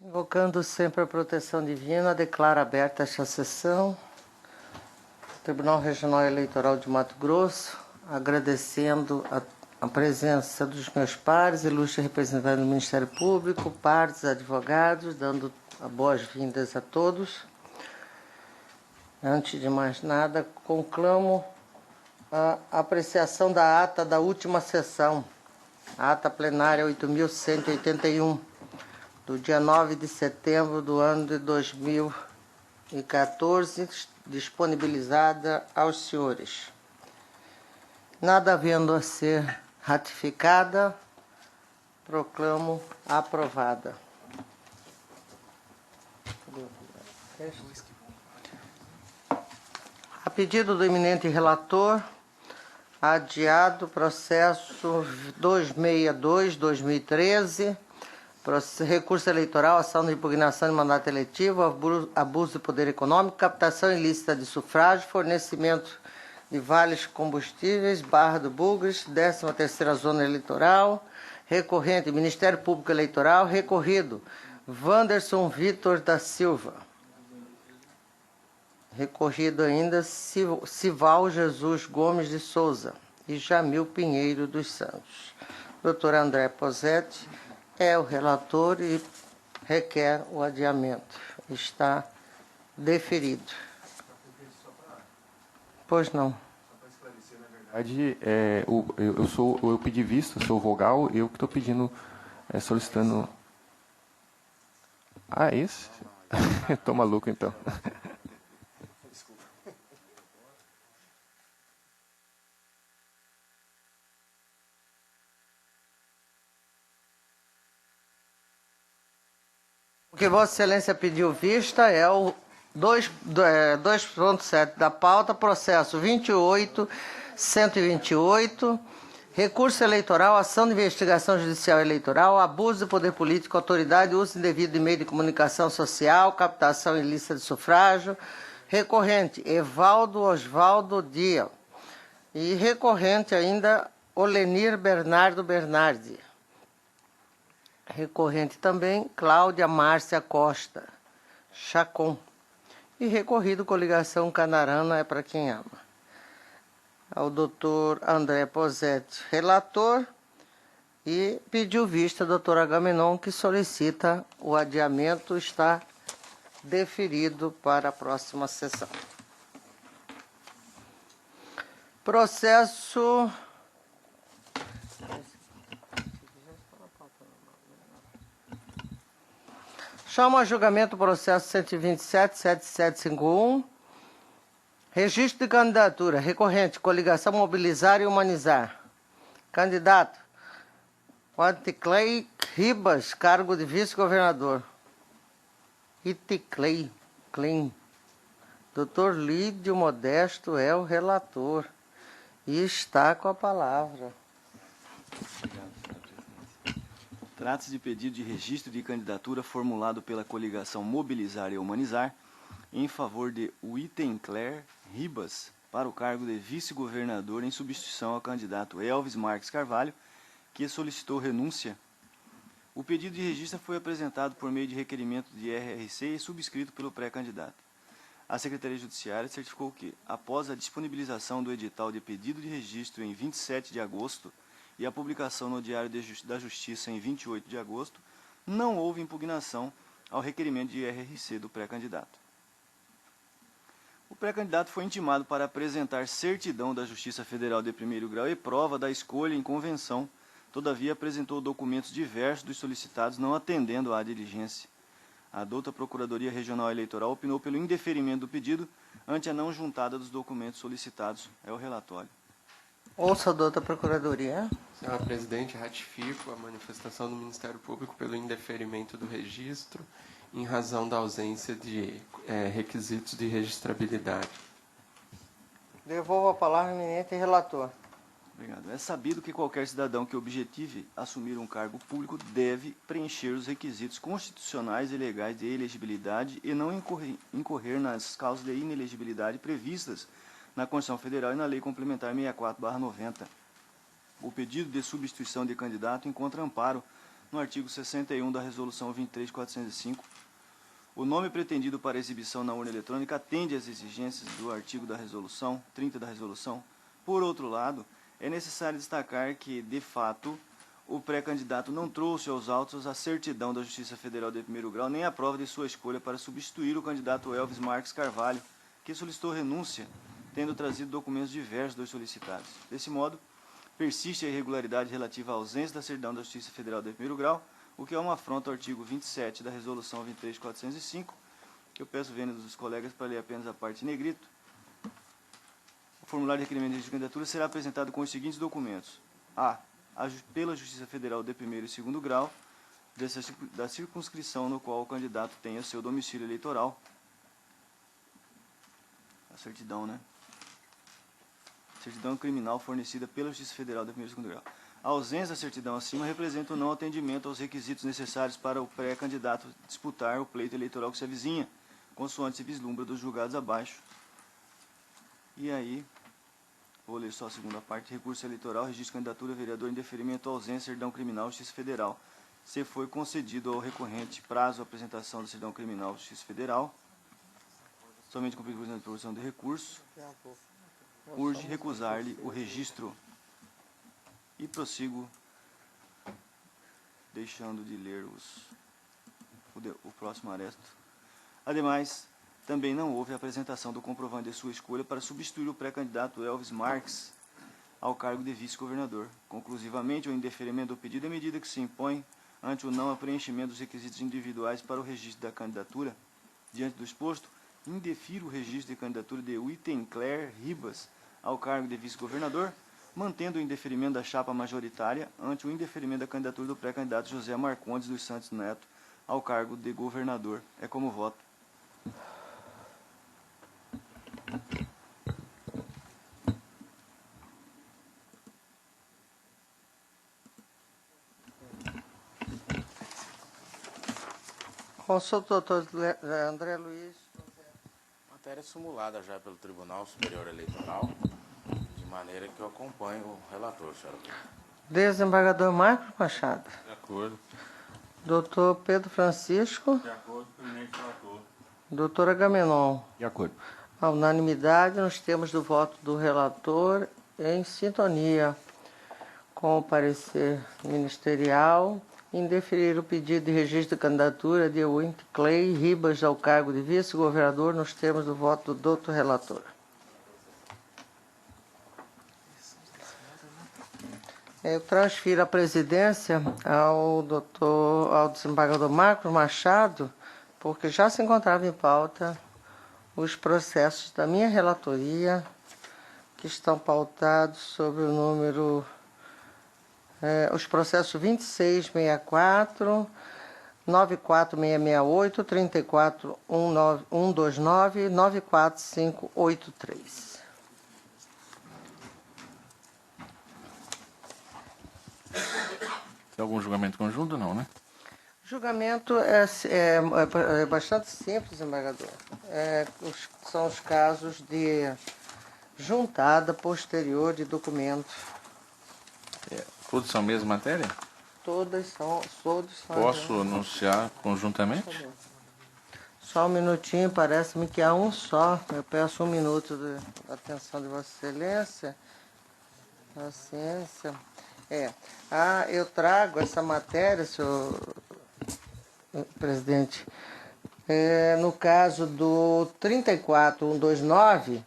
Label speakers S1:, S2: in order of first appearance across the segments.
S1: Invocando sempre a proteção divina, declaro aberta esta sessão. Tribunal Regional Eleitoral de Mato Grosso, agradecendo a presença dos meus pares, ilustres representantes do Ministério Público, pares, advogados, dando boas-vindas a todos. Antes de mais nada, conclamo a apreciação da ata da última sessão, a ata plenária 8.181, do dia 9 de setembro do ano de 2014, disponibilizada aos senhores. Nada havendo a ser ratificada, proclamo aprovada. A pedido do eminente relator, adiado processo 262-2013, recurso eleitoral, ação de impugnação de mandato eletivo, abuso de poder econômico, captação ilícita de sufrágio, fornecimento de vales combustíveis, Barra do Bugres, 13ª Zona Eleitoral, recorrente, Ministério Público Eleitoral, recorrido, Wanderson Vitor da Silva. Recorrido ainda, Sival Jesus Gomes de Souza e Jamil Pinheiro dos Santos. Doutor André Posetti é o relator e requer o adiamento. Está deferido. Pois não.
S2: Só para esclarecer, na verdade, eu pedi vista, sou vogal, eu que estou pedindo, solicitando... Ah, é isso? Estou maluco, então.
S1: O que Vossa Excelência pediu vista é o 2.7 da pauta, processo 28.128, recurso eleitoral, ação de investigação judicial eleitoral, abuso de poder político, autoridade, uso indevido de meio de comunicação social, captação ilícita de sufrágio, recorrente Evaldo Osvaldo Dia e recorrente ainda Olenir Bernardo Bernardi. Recorrente também, Cláudia Márcia Costa, Chacon. E recorrido, coligação Canarana é para quem ama. Ao doutor André Posetti, relator, e pediu vista, doutor Agamenon, que solicita o adiamento, está deferido para a próxima sessão. Processo... Chama a julgamento o processo 127.7751. Registro de candidatura. Recorrente, coligação Mobilizar e Humanizar. Candidato, Iticlei Ribas, cargo de vice-governador. Iticlei, Klein. Doutor Lídio Modesto é o relator. E está com a palavra.
S3: Trata-se de pedido de registro de candidatura formulado pela coligação Mobilizar e Humanizar em favor de Wittencler Ribas para o cargo de vice-governador em substituição ao candidato Elvis Marques Carvalho, que solicitou renúncia. O pedido de registro foi apresentado por meio de requerimento de RRC e subscrito pelo pré-candidato. A Secretaria Judiciária certificou que, após a disponibilização do edital de pedido de registro em 27 de agosto, e a publicação no Diário da Justiça em 28 de agosto, não houve impugnação ao requerimento de IRC do pré-candidato. O pré-candidato foi intimado para apresentar certidão da Justiça Federal de primeiro grau e prova da escolha em convenção, todavia apresentou documentos diversos dos solicitados não atendendo à diligência. A douta Procuradoria Regional Eleitoral opinou pelo indeferimento do pedido ante a não juntada dos documentos solicitados. É o relatório.
S1: Ouça a douta Procuradoria.
S4: Senhora Presidente, ratifico a manifestação do Ministério Público pelo indeferimento do registro em razão da ausência de requisitos de registrabilidade.
S1: Devolvo a palavra ao eminente relator.
S3: Obrigado. É sabido que qualquer cidadão que objetive assumir um cargo público deve preencher os requisitos constitucionais e legais de elegibilidade e não incorrer nas causas de inelegibilidade previstas na Constituição Federal e na Lei Complementar 64/90. O pedido de substituição de candidato encontra amparo no artigo 61 da Resolução 23405, o nome pretendido para exibição na urna eletrônica atende às exigências do artigo da Resolução 30 da Resolução. Por outro lado, é necessário destacar que, de fato, o pré-candidato não trouxe aos autos a certidão da Justiça Federal de primeiro grau nem a prova de sua escolha para substituir o candidato Elvis Marques Carvalho, que solicitou renúncia, tendo trazido documentos diversos dos solicitados. Desse modo, persiste a irregularidade relativa à ausência da certidão da Justiça Federal de primeiro grau, o que é uma afronta ao artigo 27 da Resolução 23405, que eu peço vênia dos colegas para ler apenas a parte em negrito. O formulário de requerimento de candidatura será apresentado com os seguintes documentos. Pela Justiça Federal de primeiro e segundo grau, da circunscrição no qual o candidato tenha seu domicílio eleitoral. A certidão, né? Certidão criminal fornecida pela Justiça Federal de primeiro e segundo grau. A ausência da certidão acima representa o não atendimento aos requisitos necessários para o pré-candidato disputar o pleito eleitoral que se avizinha, consoante se vislumbra dos julgados abaixo. E aí, vou ler só a segunda parte. Recurso eleitoral, registro de candidatura, vereador em deferimento à ausência, certidão criminal, Justiça Federal. Se foi concedido ao recorrente prazo a apresentação da certidão criminal, Justiça Federal, somente cumprido por proposição de recurso, urge recusar-lhe o registro. E prossigo, deixando de ler o próximo aresto. Ademais, também não houve a apresentação do comprovante de sua escolha para substituir o pré-candidato Elvis Marques ao cargo de vice-governador. Conclusivamente, o indeferimento do pedido é medida que se impõe ante o não preenchimento dos requisitos individuais para o registro da candidatura. Diante do exposto, indefiro o registro de candidatura de Wittencler Ribas ao cargo de vice-governador, mantendo o indeferimento da chapa majoritária ante o indeferimento da candidatura do pré-candidato José Marcondes dos Santos Neto ao cargo de governador. É como voto.
S1: Consulta o doutor André Luiz.
S5: Matéria simulada já pelo Tribunal Superior Eleitoral, de maneira que eu acompanho o relator, senhora.
S1: Desembargador Marcos Machado.
S6: De acordo.
S1: Doutor Pedro Francisco.
S6: De acordo, presidente relator.
S1: Doutor Agamenon.
S2: De acordo.
S1: A unanimidade nos termos do voto do relator em sintonia com o parecer ministerial, indeferir o pedido de registro de candidatura de Wittencler Ribas ao cargo de vice-governador nos termos do voto do doutor relator. Eu transfiro a presidência ao desembargador Marcos Machado, porque já se encontrava em pauta os processos da minha relatoria, que estão pautados sobre o número, os processos 2664, 94668, 34129 e 94583.
S6: Tem algum julgamento conjunto? Não, né?
S1: O julgamento é bastante simples, desembargador. São os casos de juntada posterior de documento.
S6: Todos são a mesma matéria?
S1: Todos são.
S6: Posso anunciar conjuntamente?
S1: Só um minutinho, parece-me que há um só. Eu peço um minuto de atenção de Vossa Excelência. Paciência. Eu trago essa matéria, senhor presidente, no caso do 34129,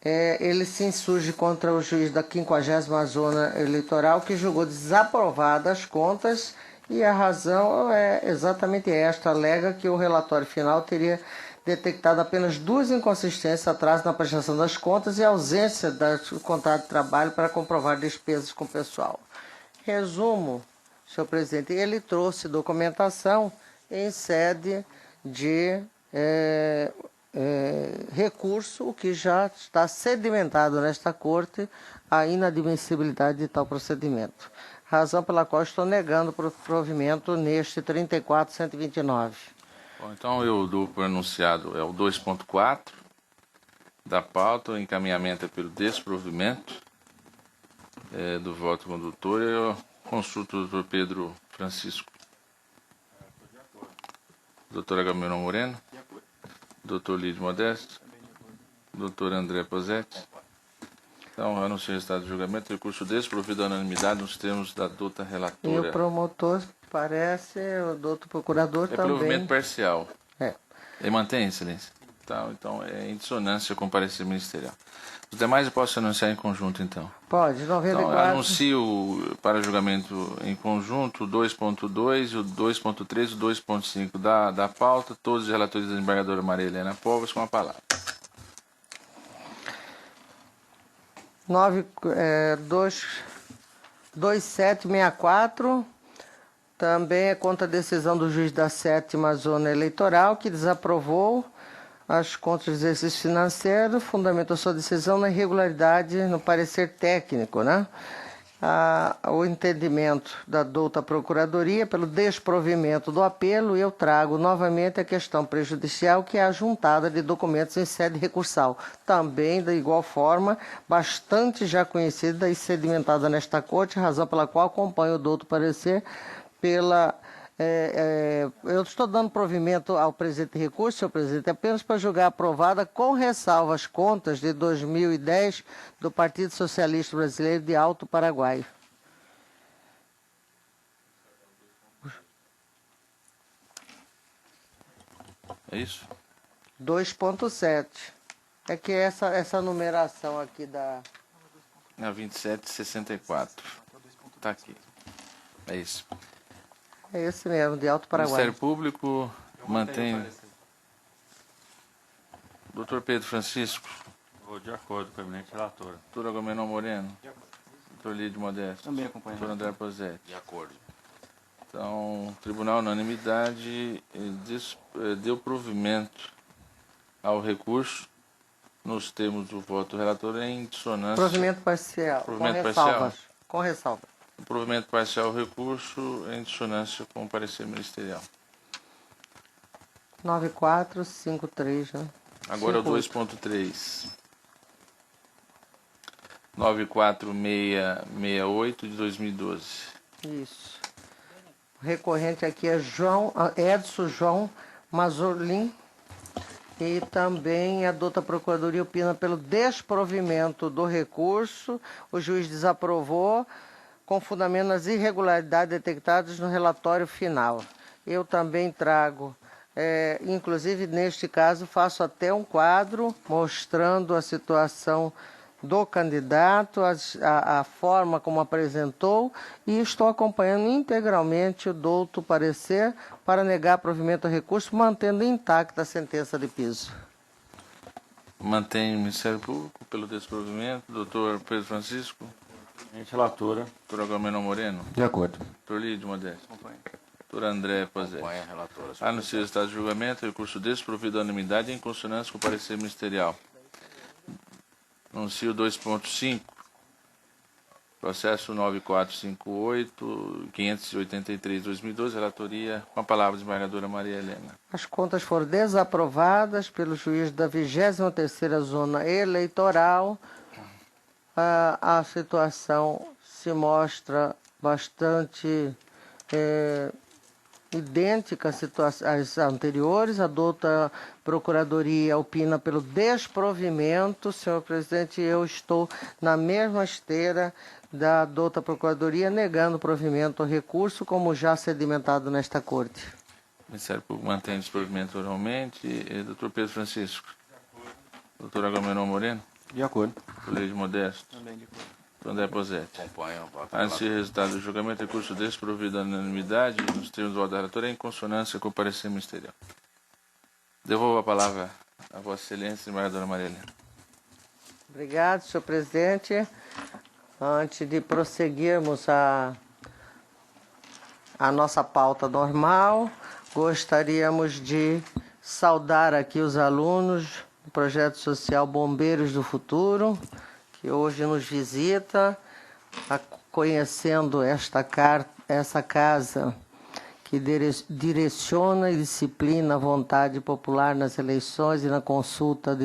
S1: ele se insurge contra o juiz da 50ª Zona Eleitoral, que julgou desaprovadas as contas, e a razão é exatamente esta: alega que o relatório final teria detectado apenas 2 inconsistências: atraso na prestação das contas e ausência do contrato de trabalho para comprovar despesas com o pessoal. Resumo, senhor presidente, ele trouxe documentação em sede de recurso, o que já está sedimentado nesta Corte, a inadmissibilidade de tal procedimento. Razão pela qual estou negando o provimento neste 34129.
S6: Bom, então eu dou por anunciado, é o 2.4 da pauta, o encaminhamento é pelo desprovimento do voto condutor. Eu consulto o doutor Pedro Francisco. Doutor Agamenon Moreno. Doutor Lídio Modesto. Doutor André Posetti. Então, anuncio o resultado do julgamento. Recurso desprovido à unanimidade nos termos da douta
S1: E
S6: relatora.
S1: o promotor parece, o doutor procurador
S6: É
S1: também.
S6: provimento parcial.
S1: É.
S6: Ele mantém, excelência? Então, é em dissonância com o parecer ministerial. Os demais eu posso anunciar em conjunto, então.
S1: Pode,
S6: Então,
S1: 94.
S6: anuncio para julgamento em conjunto o 2.2, o 2.3 e o 2.5 da pauta, todos os relatores da desembargadora Maria Helena Povas, com a palavra.
S1: 2764, também é contra a decisão do juiz da 7ª Zona Eleitoral, que desaprovou as contas de exercício financeiro, fundamentou sua decisão na irregularidade no parecer técnico, né? O entendimento da douta Procuradoria pelo desprovimento do apelo, eu trago novamente a questão prejudicial, que é a juntada de documentos em sede recursal. Também, da igual forma, bastante já conhecida e sedimentada nesta corte, razão pela qual acompanho o douto parecer pela... eu estou dando provimento ao presente recurso, senhor presidente, apenas para julgar aprovada com ressalva as contas de 2010 do Partido Socialista Brasileiro de Alto Paraguai.
S6: É isso?
S1: 2.7. É que essa numeração aqui da...
S6: A 2764. Está aqui. É isso.
S1: É esse mesmo, de Alto Paraguai.
S6: Ministério Público mantém. Doutor Pedro Francisco.
S7: Vou de acordo com a eminente relatora.
S6: Doutor Agamenon Moreno. Doutor Lídio Modesto.
S3: Também acompanho.
S6: Doutor André Posetti.
S5: De acordo.
S6: Então, Tribunal Unanimidade deu provimento ao recurso nos termos do voto do relator em dissonância.
S1: Provimento parcial.
S6: Provimento
S1: com
S6: parcial.
S1: ressalvas. Com ressalva.
S6: O provimento parcial ao recurso em dissonância com o parecer ministerial.
S1: 9453, né?
S6: Agora é o
S1: 58.
S6: 2.3. 94668 de 2012.
S1: Isso. O recorrente aqui é Edson João Mazolin. E também a douta Procuradoria opina pelo desprovimento do recurso. O juiz desaprovou com fundamento nas irregularidades detectadas no relatório final. Eu também trago, inclusive neste caso, faço até um quadro mostrando a situação do candidato, a forma como apresentou, e estou acompanhando integralmente o douto parecer para negar provimento ao recurso, mantendo intacta a sentença de piso.
S6: Mantém o Ministério Público pelo desprovimento. Doutor Pedro Francisco.
S7: Eminente relatora.
S6: Doutor Agamenon Moreno.
S2: De acordo.
S6: Doutor Lídio Modesto. Doutor André Posetti.
S5: Acompanha a relatora.
S6: Anuncio o resultado do julgamento. Recurso desprovido à unanimidade em consonância com o parecer ministerial. Anuncio 2.5. Processo 9458-583-2012. Relatoria com a palavra, desembargadora Maria Helena.
S1: As contas foram desaprovadas pelo juiz da 23ª Zona Eleitoral. A situação se mostra bastante idêntica às anteriores. A douta Procuradoria opina pelo desprovimento. Senhor presidente, eu estou na mesma esteira da douta Procuradoria, negando o provimento ao recurso, como já sedimentado nesta Corte.
S6: O Ministério Público mantém o desprovimento oralmente. Doutor Pedro Francisco. Doutor Agamenon Moreno.
S2: De acordo.
S6: Doutor Lídio Modesto.
S3: Também de acordo.
S6: Doutor André Posetti.
S5: Acompanha o voto.
S6: Anuncio o resultado do julgamento. Recurso desprovido à unanimidade nos termos do voto da relatora em consonância com o parecer ministerial. Devolvo a palavra a Vossa Excelência, desembargadora Maria Helena.
S1: Obrigado, senhor presidente. Antes de prosseguirmos a nossa pauta normal, gostaríamos de saudar aqui os alunos do Projeto Social Bombeiros do Futuro, que hoje nos visita, conhecendo essa casa que direciona e disciplina a vontade popular nas eleições e na consulta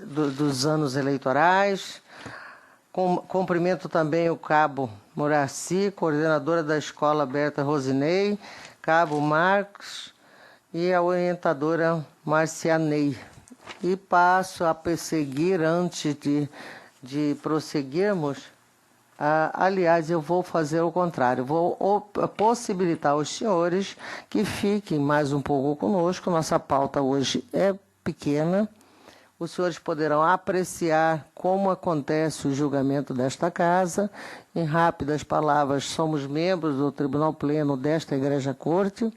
S1: dos anos eleitorais. Cumprimento também o cabo Moraci, coordenadora da Escola Berta Rosinei, Cabo Marcos e a orientadora Marcianei. E passo a perseguir, antes de prosseguirmos, aliás, eu vou fazer o contrário, vou possibilitar aos senhores que fiquem mais um pouco conosco. Nossa pauta hoje é pequena. Os senhores poderão apreciar como acontece o julgamento desta casa. Em rápidas palavras, somos membros do Tribunal Pleno desta Igreja Corte.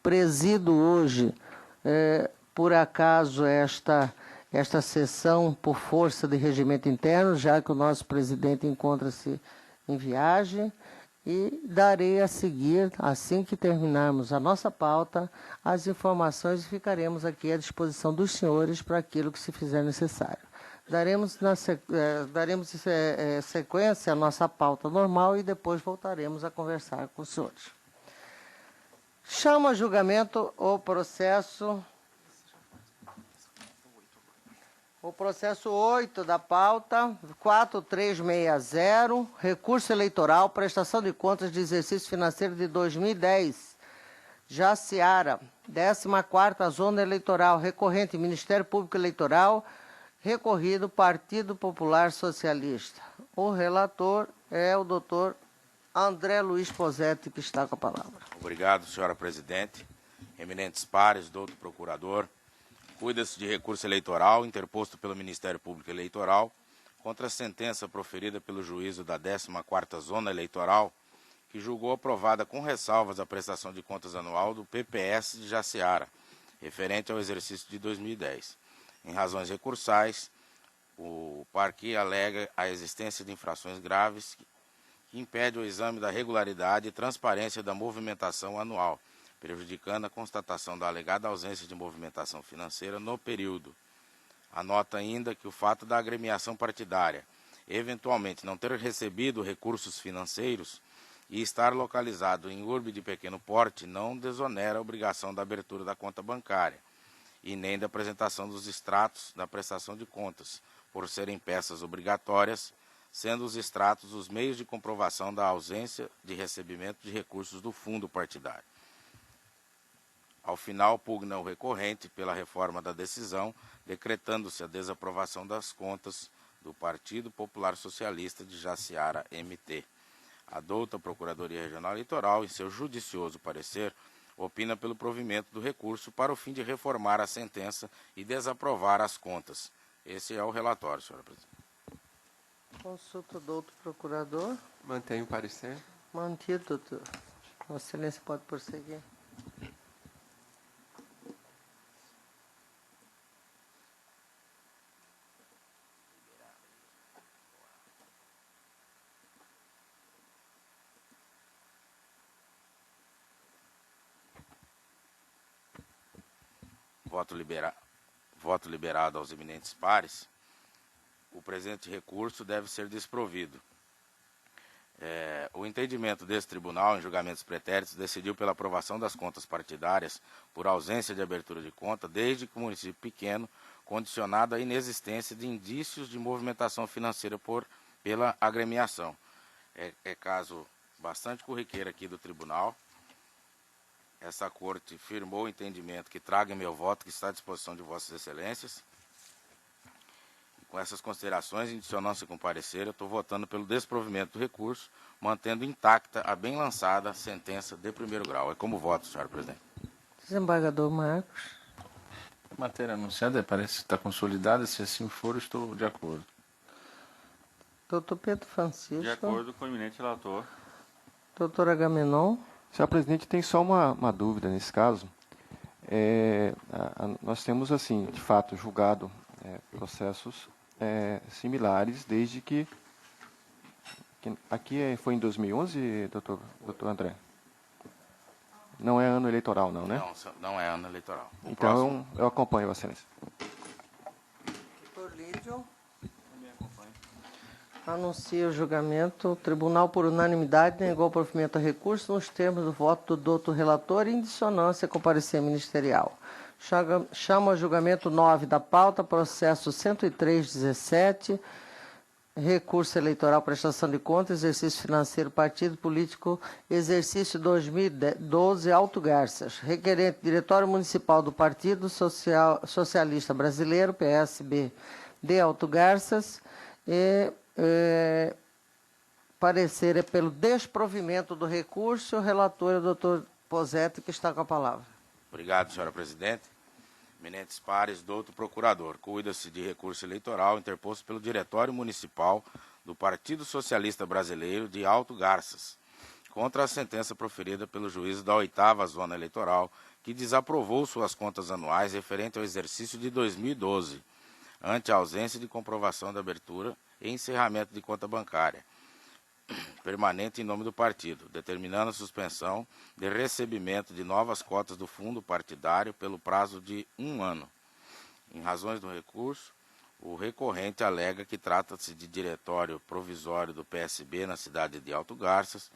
S1: Presido hoje, por acaso, esta sessão por força de regimento interno, já que o nosso presidente encontra-se em viagem, e darei a seguir, assim que terminarmos a nossa pauta, as informações e ficaremos aqui à disposição dos senhores para aquilo que se fizer necessário. Daremos sequência à nossa pauta normal e depois voltaremos a conversar com os senhores. Chamo a julgamento o processo 8 da pauta, 4360, recurso eleitoral, prestação de contas de exercício financeiro de 2010. Jaciara, 14ª Zona Eleitoral, recorrente Ministério Público Eleitoral, recorrido Partido Popular Socialista. O relator é o doutor André Luiz Posetti, que está com a palavra.
S5: Obrigado, senhora presidente. Eminentes pares, doutor procurador. Cuida-se de recurso eleitoral interposto pelo Ministério Público Eleitoral contra a sentença proferida pelo juízo da 14ª Zona Eleitoral, que julgou aprovada com ressalvas a prestação de contas anual do PPS de Jaciara, referente ao exercício de 2010. Em razões recursais, o parquê alega a existência de infrações graves que impedem o exame da regularidade e transparência da movimentação anual, prejudicando a constatação da alegada ausência de movimentação financeira no período. Anota ainda que o fato da agremiação partidária eventualmente não ter recebido recursos financeiros e estar localizado em urbe de pequeno porte não desonera a obrigação da abertura da conta bancária e nem da apresentação dos extratos da prestação de contas, por serem peças obrigatórias, sendo os extratos os meios de comprovação da ausência de recebimento de recursos do fundo partidário. Ao final, pugna o recorrente pela reforma da decisão, decretando-se a desaprovação das contas do Partido Popular Socialista de Jaciara MT. A douta Procuradoria Regional Eleitoral, em seu judicioso parecer, opina pelo provimento do recurso para o fim de reformar a sentença e desaprovar as contas. Esse é o relatório, senhora presidente.
S1: Consulta o doutor procurador.
S4: Mantenho o parecer.
S1: Mantido, doutor. Vossa Excelência pode prosseguir.
S5: Voto liberado aos eminentes pares. O presente recurso deve ser desprovido. O entendimento desse tribunal, em julgamentos pretéritos, decidiu pela aprovação das contas partidárias por ausência de abertura de conta, desde que o município pequeno, condicionado à inexistência de indícios de movimentação financeira pela agremiação. É caso bastante corriqueiro aqui do tribunal. Essa corte firmou o entendimento que traga meu voto, que está à disposição de vossas excelências. E com essas considerações, em dissonância com o parecer, eu estou votando pelo desprovimento do recurso, mantendo intacta a bem lançada sentença de primeiro grau. É como voto, senhora presidente.
S1: Desembargador Marcos.
S6: A matéria anunciada parece que está consolidada. Se assim for, estou de acordo.
S1: Doutor Pedro Francisco.
S7: De acordo com o eminente relator.
S1: Doutor Agamenon.
S2: Senhor presidente, tem só uma dúvida nesse caso. Nós temos, assim, de fato, julgado processos similares desde que aqui foi em 2011, doutor André? Não é ano eleitoral, não, né?
S5: Não é ano eleitoral.
S2: Então, eu acompanho, Vossa Excelência.
S1: Doutor Lídio. Anuncia o julgamento. O tribunal, por unanimidade, negou o provimento a recurso nos termos do voto do doutor relator em dissonância com o parecer ministerial. Chamo a julgamento 9 da pauta, processo 10317, recurso eleitoral, prestação de contas, exercício financeiro, partido político, exercício 2012, Alto Garças. Requerente, Diretório Municipal do Partido Socialista Brasileiro, PSB, de Alto Garças. Parecer é pelo desprovimento do recurso. O relator é o doutor Posetti, que está com a palavra.
S5: Obrigado, senhora presidente. Eminentes pares, doutor procurador, cuida-se de recurso eleitoral interposto pelo Diretório Municipal do Partido Socialista Brasileiro de Alto Garças, contra a sentença proferida pelo juízo da 8ª Zona Eleitoral, que desaprovou suas contas anuais referente ao exercício de 2012, ante a ausência de comprovação da abertura e encerramento de conta bancária permanente em nome do partido, determinando a suspensão de recebimento de novas cotas do fundo partidário pelo prazo de 1 ano. Em razões do recurso, o recorrente alega que trata-se de diretório provisório do PSB na cidade de Alto Garças,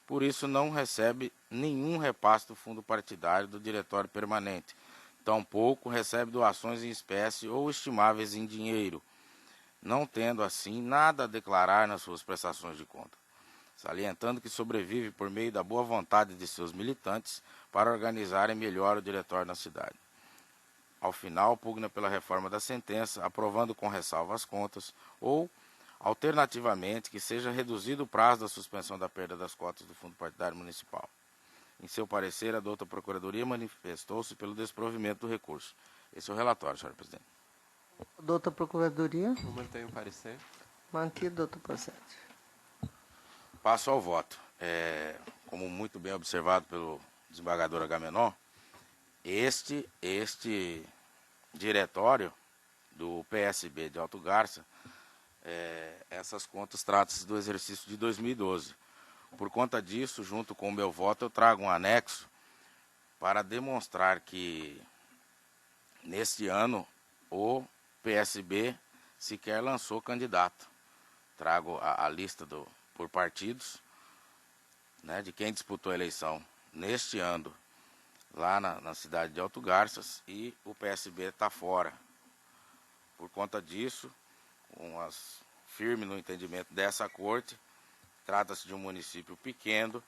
S5: por isso não recebe nenhum repasse do fundo partidário do diretório permanente, tampouco recebe doações em espécie ou estimáveis em dinheiro, não tendo assim nada a declarar nas suas prestações de conta, salientando que sobrevive por meio da boa vontade de seus militantes para organizarem melhor o diretório na cidade. Ao final, pugna pela reforma da sentença, aprovando com ressalva as contas, ou, alternativamente, que seja reduzido o prazo da suspensão da perda das cotas do Fundo Partidário Municipal. Em seu parecer, a douta Procuradoria manifestou-se pelo desprovimento do recurso. Esse é o relatório, senhora presidente.
S1: Douta Procuradoria.
S4: Não mantenho o parecer.
S1: Mantido, doutor Posetti.
S5: Passo ao voto. Como muito bem observado pelo desembargador Agamenon, este diretório do PSB de Alto Garça, essas contas tratam-se do exercício de 2012. Por conta disso, junto com o meu voto, eu trago um anexo para demonstrar que, neste ano, o PSB sequer lançou candidato. Trago a lista por partidos, né, de quem disputou a eleição neste ano, lá na cidade de Alto Garças, e o PSB está fora. Por conta disso, firme no entendimento dessa corte, trata-se de um município pequeno,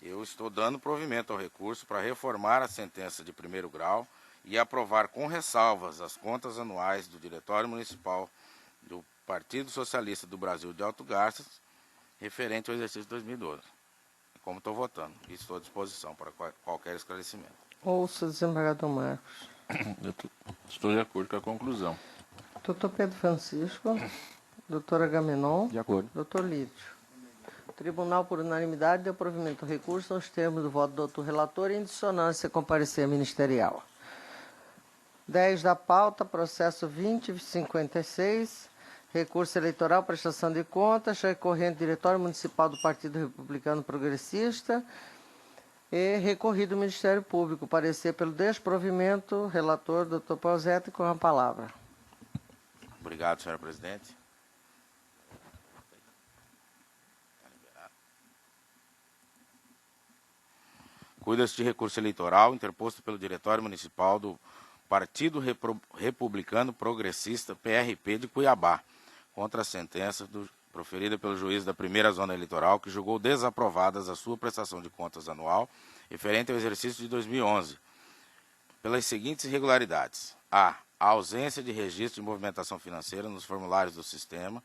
S5: eu estou dando provimento ao recurso para reformar a sentença de 1º grau e aprovar com ressalvas as contas anuais do Diretório Municipal do Partido Socialista do Brasil de Alto Garças, referente ao exercício de 2012. Como estou votando, e estou à disposição para qualquer esclarecimento.
S1: Ouço o desembargador Marcos.
S6: Estou de acordo com a conclusão.
S1: Doutor Pedro Francisco. Doutor Agamenon.
S2: De acordo.
S1: Doutor Lídio. O tribunal, por unanimidade, deu provimento ao recurso nos termos do voto do doutor relator em dissonância com o parecer ministerial. 10 da pauta, processo 2056, recurso eleitoral, prestação de contas, recorrente Diretório Municipal do Partido Republicano Progressista e recorrido ao Ministério Público. Parecer pelo desprovimento, relator doutor Posetti, com a palavra.
S5: Obrigado, senhora presidente. Cuida-se de recurso eleitoral interposto pelo Diretório Municipal do Partido Republicano Progressista, PRP, de Cuiabá, contra a sentença proferida pelo juiz da 1ª Zona Eleitoral, que julgou desaprovadas a sua prestação de contas anual referente ao exercício de 2011, pelas seguintes irregularidades: a ausência de registro de movimentação financeira nos formulários do sistema;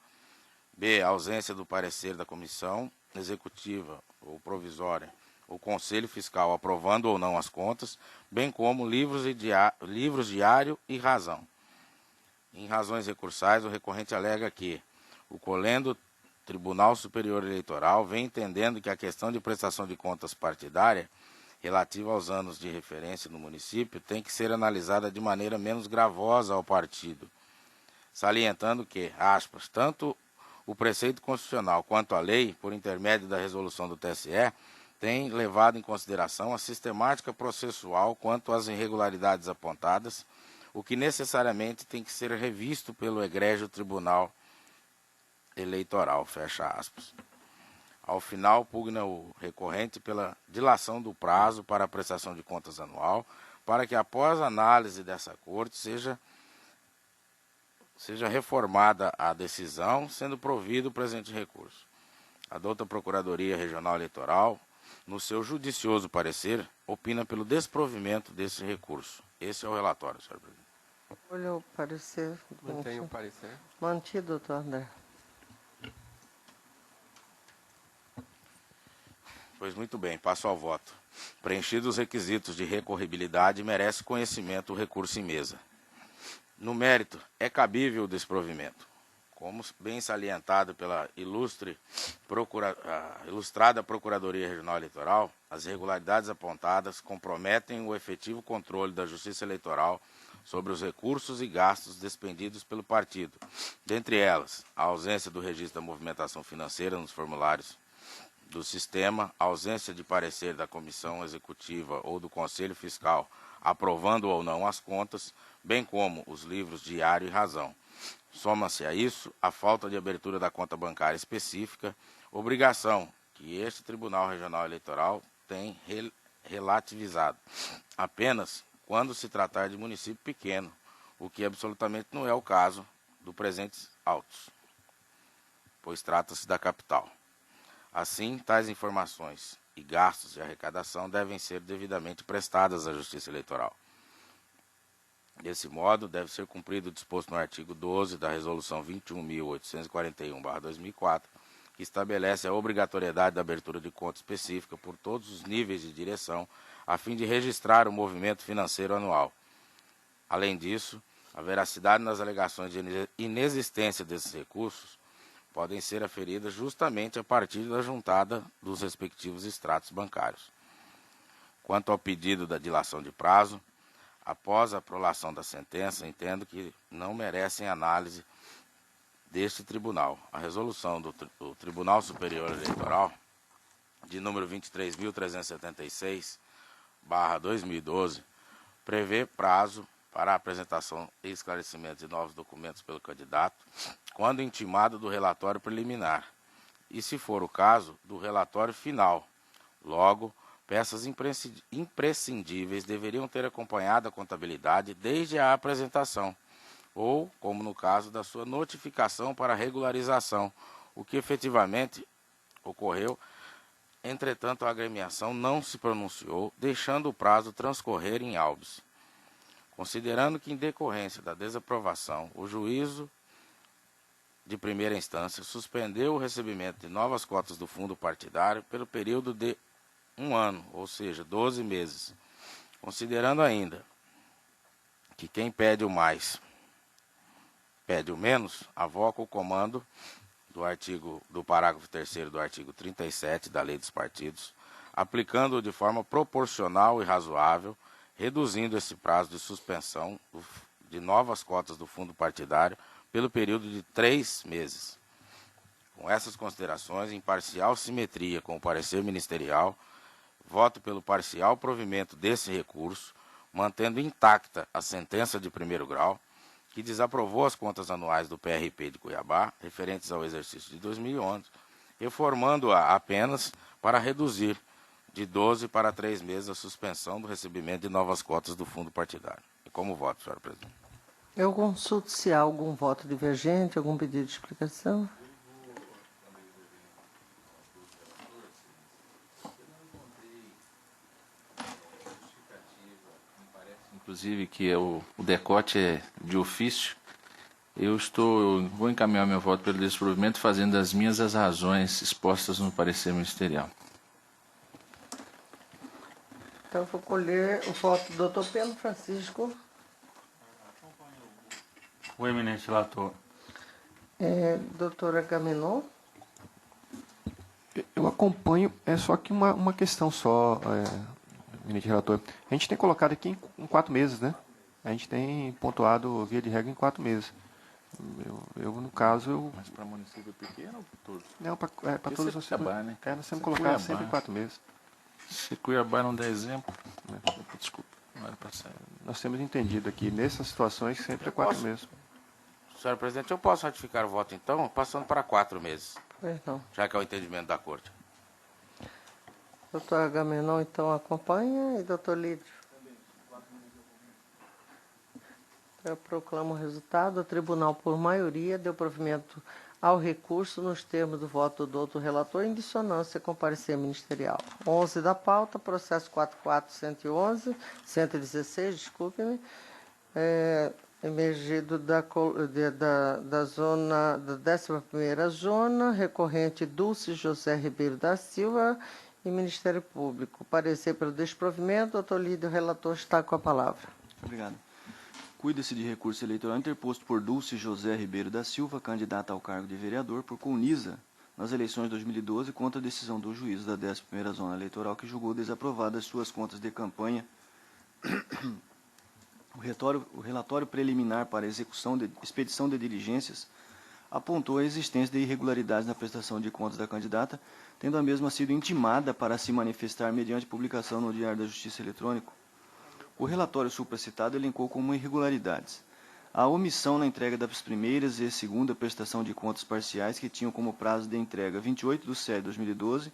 S5: b, a ausência do parecer da comissão executiva ou provisória, o Conselho Fiscal aprovando ou não as contas, bem como livros diário e razão. Em razões recursais, o recorrente alega que o colendo Tribunal Superior Eleitoral vem entendendo que a questão de prestação de contas partidária relativa aos anos de referência no município tem que ser analisada de maneira menos gravosa ao partido, salientando que, aspas, tanto o preceito constitucional quanto a lei, por intermédio da resolução do TSE, tem levado em consideração a sistemática processual quanto às irregularidades apontadas, o que necessariamente tem que ser revisto pelo egrégio Tribunal Eleitoral, fecha aspas. Ao final, pugna o recorrente pela dilação do prazo para a prestação de contas anual, para que, após a análise dessa corte, seja reformada a decisão, sendo provido o presente recurso. A douta Procuradoria Regional Eleitoral, no seu judicioso parecer, opina pelo desprovimento desse recurso. Esse é o relatório, senhor presidente.
S1: Olha o parecer.
S4: Mantenho o parecer.
S1: Mantido, doutor André.
S5: Pois muito bem, passo ao voto. Preenchidos os requisitos de recorribilidade, merece conhecimento o recurso em mesa. No mérito, é cabível o desprovimento. Como bem salientado pela ilustrada Procuradoria Regional Eleitoral, as irregularidades apontadas comprometem o efetivo controle da Justiça Eleitoral sobre os recursos e gastos despendidos pelo partido. Dentre elas, a ausência do registro da movimentação financeira nos formulários do sistema, a ausência de parecer da Comissão Executiva ou do Conselho Fiscal aprovando ou não as contas, bem como os livros diário e razão. Soma-se a isso a falta de abertura da conta bancária específica, obrigação que este Tribunal Regional Eleitoral tem relativizado, apenas quando se tratar de município pequeno, o que absolutamente não é o caso do presentes autos, pois trata-se da capital. Assim, tais informações e gastos de arrecadação devem ser devidamente prestadas à Justiça Eleitoral. Desse modo, deve ser cumprido o disposto no artigo 12 da Resolução 21.841/2004, que estabelece a obrigatoriedade da abertura de conta específica por todos os níveis de direção, a fim de registrar o movimento financeiro anual. Além disso, a veracidade nas alegações de inexistência desses recursos podem ser aferidas justamente a partir da juntada dos respectivos extratos bancários. Quanto ao pedido da dilação de prazo, após a prolação da sentença, entendo que não merecem análise deste tribunal. A resolução do Tribunal Superior Eleitoral, de número 23.376/2012, prevê prazo para a apresentação e esclarecimento de novos documentos pelo candidato, quando intimado do relatório preliminar, e, se for o caso, do relatório final. Logo, peças imprescindíveis deveriam ter acompanhado a contabilidade desde a apresentação, ou, como no caso da sua notificação para regularização, o que efetivamente ocorreu. Entretanto, a agremiação não se pronunciou, deixando o prazo transcorrer em albis. Considerando que, em decorrência da desaprovação, o juízo de primeira instância suspendeu o recebimento de novas cotas do fundo partidário pelo período de 1 ano, ou seja, 12 meses. Considerando ainda que quem pede o mais pede o menos, avoco o comando do parágrafo 3º do artigo 37 da Lei dos Partidos, aplicando-o de forma proporcional e razoável, reduzindo esse prazo de suspensão de novas cotas do fundo partidário pelo período de 3 meses. Com essas considerações, em parcial simetria com o parecer ministerial, voto pelo parcial provimento desse recurso, mantendo intacta a sentença de primeiro grau, que desaprovou as contas anuais do PRP de Cuiabá, referentes ao exercício de 2011, reformando-a apenas para reduzir de 12 para 3 meses a suspensão do recebimento de novas cotas do fundo partidário. E como voto, senhora presidente?
S1: Eu consulto se há algum voto divergente, algum pedido de explicação.
S6: Inclusive que o decote é de ofício. Eu vou encaminhar meu voto pelo desprovimento, fazendo as minhas as razões expostas no parecer ministerial.
S1: Então, eu vou colher o voto do doutor Pedro Francisco.
S7: O eminente relator.
S1: Doutora Gaminon.
S2: Eu acompanho, é só que uma questão só, eminente relator. A gente tem colocado aqui em 4 meses, né? A gente tem pontuado, via de regra, em 4 meses. No caso,
S6: Mas para município pequeno ou para todos?
S2: Não, para todos os
S6: Cuiabá, né?
S2: nós temos colocado sempre
S6: Cuiabá.
S2: em 4 meses.
S6: Se Cuiabá não der exemplo, desculpa, não era para sair.
S2: Nós temos entendido aqui, nessas situações, sempre é 4 meses.
S5: Senhora presidente, eu posso ratificar o voto, então, passando para 4 meses,
S1: Pois não.
S5: já que é o entendimento da Corte.
S1: Doutor Agamenon, então, acompanha. E doutor Lídio? Eu proclamo o resultado. O tribunal, por maioria, deu provimento ao recurso nos termos do voto do doutor relator, em dissonância com o parecer ministerial. 11 da pauta, processo 116, desculpe-me, emergido da zona, da 11ª zona, recorrente Dulce José Ribeiro da Silva e Ministério Público. Parecer pelo desprovimento, doutor Lídio, relator, está com a palavra.
S3: Obrigado. Cuida-se de recurso eleitoral interposto por Dulce José Ribeiro da Silva, candidata ao cargo de vereador por Colniza, nas eleições de 2012, contra a decisão do juízo da 11ª Zona Eleitoral, que julgou desaprovadas suas contas de campanha. O relatório preliminar para expedição de diligências apontou a existência de irregularidades na prestação de contas da candidata, tendo a mesma sido intimada para se manifestar mediante publicação no Diário da Justiça Eletrônico. O relatório supracitado elencou como irregularidades a omissão na entrega das primeiras e segunda prestação de contas parciais, que tinham como prazo de entrega 28/7/2012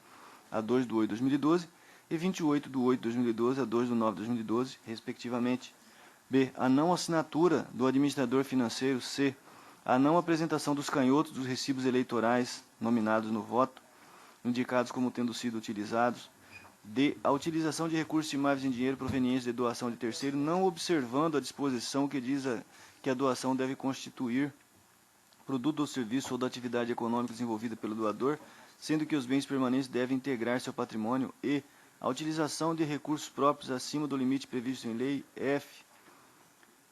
S3: a 2/8/2012 e 28/8/2012 a 2/9/2012, respectivamente. B. A não assinatura do administrador financeiro. C. A não apresentação dos canhotos dos recibos eleitorais nominados no voto, indicados como tendo sido utilizados. D. A utilização de recursos estimáveis em dinheiro provenientes de doação de terceiro, não observando a disposição que diz que a doação deve constituir produto do serviço ou da atividade econômica desenvolvida pelo doador, sendo que os bens permanentes devem integrar seu patrimônio. E. A utilização de recursos próprios acima do limite previsto em lei. F.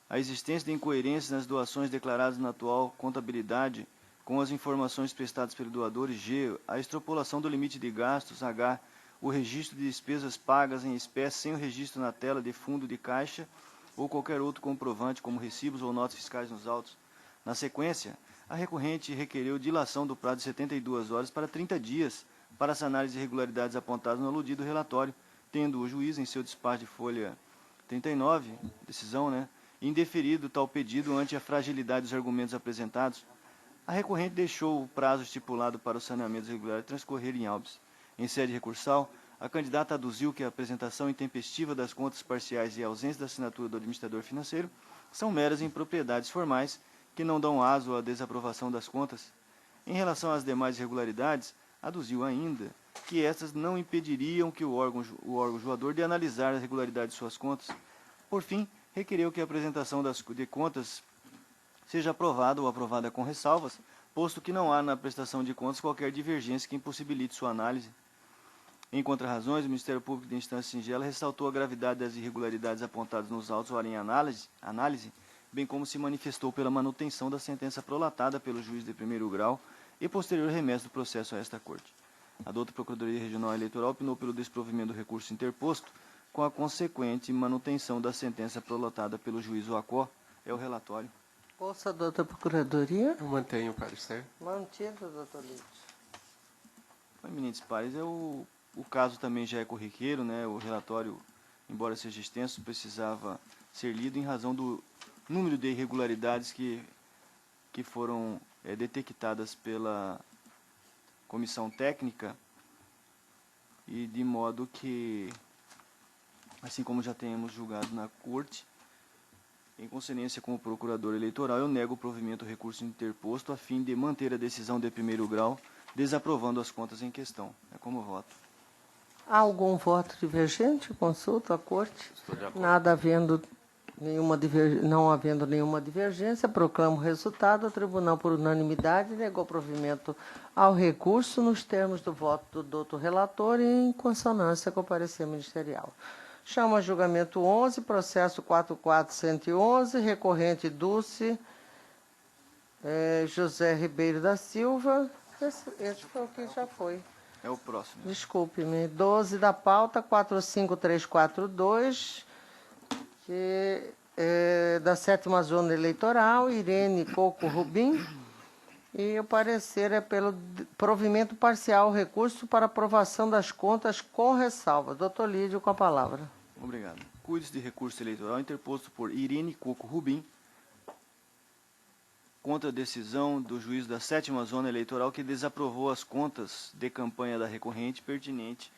S3: A existência de incoerências nas doações declaradas na atual contabilidade com as informações prestadas pelo doador. E G. A extrapolação do limite de gastos. H. O registro de despesas pagas em espécie sem o registro na tela de fundo de caixa ou qualquer outro comprovante, como recibos ou notas fiscais nos autos. Na sequência, a recorrente requereu dilação do prazo de 72 horas para 30 dias para sanar as irregularidades apontadas no aludido relatório, tendo o juiz, em seu despacho de folha 39, decisão, indeferido tal pedido ante a fragilidade dos argumentos apresentados. A recorrente deixou o prazo estipulado para o saneamento irregular transcorrer em habeas. Em sede recursal, a candidata aduziu que a apresentação intempestiva das contas parciais e a ausência da assinatura do administrador financeiro são meras impropriedades formais que não dão aso à desaprovação das contas. Em relação às demais irregularidades, aduziu ainda que estas não impediriam que o órgão julgador de analisar a regularidade de suas contas. Por fim, requereu que a apresentação de contas seja aprovada ou aprovada com ressalvas, posto que não há na prestação de contas qualquer divergência que impossibilite sua análise. Em contrarrazões, o Ministério Público de Instância Singela ressaltou a gravidade das irregularidades apontadas nos autos ora em análise, bem como se manifestou pela manutenção da sentença prolatada pelo juiz de primeiro grau e posterior remesso do processo a esta Corte. A douta Procuradoria Regional Eleitoral opinou pelo desprovimento do recurso interposto, com a consequente manutenção da sentença prolatada pelo juiz OACO. É o relatório.
S1: Ouça, doutor Procuradoria.
S4: Eu mantenho o parecer.
S1: Mantido, doutor Lídio.
S3: Eminentes pares, o caso também já é corriqueiro, o relatório, embora seja extenso, precisava ser lido em razão do número de irregularidades que foram detectadas pela comissão técnica, e de modo que, assim como já temos julgado na Corte, em consonância com o procurador eleitoral, eu nego o provimento do recurso interposto a fim de manter a decisão de primeiro grau, desaprovando as contas em questão. É como voto.
S1: Há algum voto divergente? Consulto a Corte.
S5: Estou de acordo.
S1: Não havendo nenhuma divergência, proclamo o resultado. O Tribunal, por unanimidade, negou provimento ao recurso nos termos do voto do doutor relator e em consonância com o parecer ministerial. Chamo a julgamento 11, processo 44111, recorrente Dulce José Ribeiro da Silva. Esse foi o que já foi.
S3: É o próximo.
S1: Desculpe-me. 12 da pauta, 45342, que é da 7ª Zona Eleitoral, Irene Coco Rubim. E o parecer é pelo provimento parcial ao recurso para aprovação das contas com ressalva. Doutor Lídio, com a palavra.
S3: Obrigado. Cuide-se de recurso eleitoral interposto por Irene Coco Rubim contra a decisão do juiz da 7ª Zona Eleitoral que desaprovou as contas de campanha da recorrente pertinentes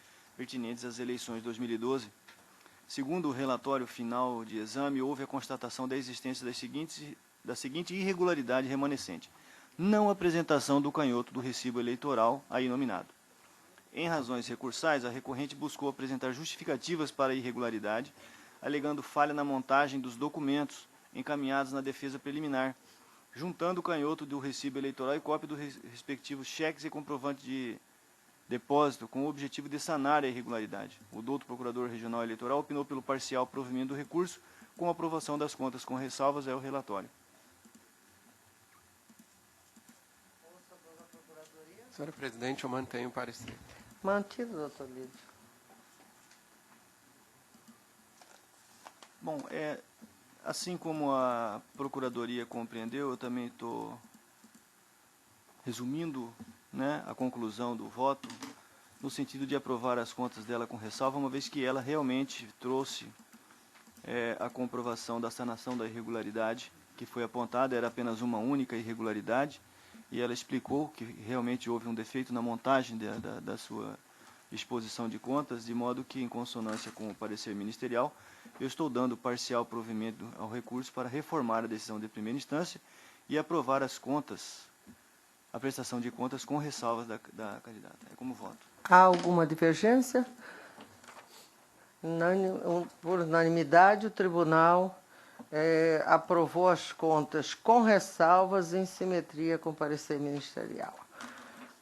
S3: às eleições de 2012. Segundo o relatório final de exame, houve a constatação da existência da seguinte irregularidade remanescente: não apresentação do canhoto do recibo eleitoral aí nominado. Em razões recursais, a recorrente buscou apresentar justificativas para a irregularidade, alegando falha na montagem dos documentos encaminhados na defesa preliminar, juntando o canhoto do recibo eleitoral e cópia dos respectivos cheques e comprovante de depósito, com o objetivo de sanar a irregularidade. O douto Procurador Regional Eleitoral opinou pelo parcial provimento do recurso, com aprovação das contas com ressalvas, é o relatório.
S4: Senhora presidente, eu mantenho o parecer.
S1: Mantido, doutor Lídio.
S3: Bom, assim como a Procuradoria compreendeu, eu também estou resumindo, né, a conclusão do voto, no sentido de aprovar as contas dela com ressalva, uma vez que ela realmente trouxe a comprovação da sanação da irregularidade que foi apontada, era apenas uma única irregularidade, e ela explicou que realmente houve um defeito na montagem da sua exposição de contas, de modo que, em consonância com o parecer ministerial, eu estou dando parcial provimento ao recurso para reformar a decisão de primeira instância e aprovar as contas, a prestação de contas com ressalvas da candidata. É como voto.
S1: Há alguma divergência? Por unanimidade, o tribunal aprovou as contas com ressalvas em simetria com o parecer ministerial.